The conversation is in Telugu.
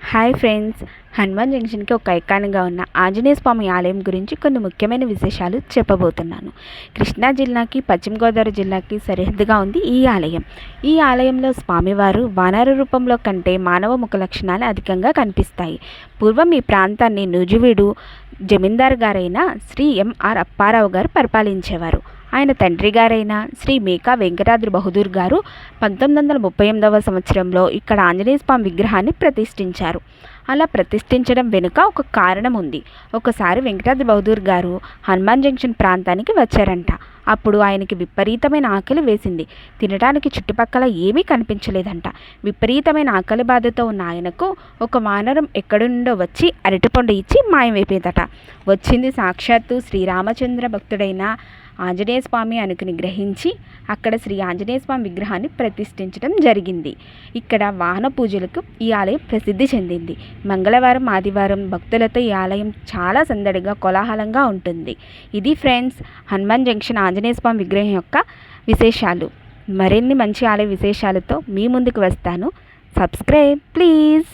హాయ్ ఫ్రెండ్స్, హనుమాన్ జంక్షన్కి ఒక ఐకాన్గా ఉన్న ఆంజనేయ స్వామి ఆలయం గురించి కొన్ని ముఖ్యమైన విశేషాలు చెప్పబోతున్నాను. కృష్ణా జిల్లాకి, పశ్చిమ గోదావరి జిల్లాకి సరిహద్దుగా ఉంది ఈ ఆలయం. ఈ ఆలయంలో స్వామివారు వానర రూపంలో కంటే మానవ ముఖ లక్షణాలు అధికంగా కనిపిస్తాయి. పూర్వం ఈ ప్రాంతాన్ని నూజివీడు జమీందారు గారైన శ్రీ ఎంఆర్ అప్పారావు గారు పరిపాలించేవారు. ఆయన తండ్రి గారైన శ్రీ మేకా వెంకటాద్రి బహదూర్ గారు 1938వ సంవత్సరంలో ఇక్కడ ఆంజనేయ స్వామి విగ్రహాన్ని ప్రతిష్ఠించారు. అలా ప్రతిష్ఠించడం వెనుక ఒక కారణం ఉంది. ఒకసారి వెంకటాద్రి బహదూర్ గారు హనుమాన్ జంక్షన్ ప్రాంతానికి వచ్చారంట. అప్పుడు ఆయనకి విపరీతమైన ఆకలి వేసింది. తినడానికి చుట్టుపక్కల ఏమీ కనిపించలేదంట. విపరీతమైన ఆకలి బాధతో ఉన్న ఆయనకు ఒక వానరం ఎక్కడి నుండో వచ్చి అరటిపండు ఇచ్చి మాయమైపోయిందట. వచ్చింది సాక్షాత్తు శ్రీరామచంద్ర భక్తుడైన ఆంజనేయ స్వామి అనుకుని గ్రహించి అక్కడ శ్రీ ఆంజనేయ స్వామి విగ్రహాన్ని ప్రతిష్ఠించడం జరిగింది. ఇక్కడ వాహన పూజలకు ఈ ఆలయం ప్రసిద్ధి చెందింది. మంగళవారం, ఆదివారం భక్తులతో ఈ ఆలయం చాలా సందడిగా, కోలాహలంగా ఉంటుంది. ఇది ఫ్రెండ్స్, హనుమాన్ జంక్షన్ ఆంజనేయ స్వామి విగ్రహం యొక్క విశేషాలు. మరిన్ని మంచి ఆలయ విశేషాలతో మీ ముందుకు వస్తాను. Subscribe please.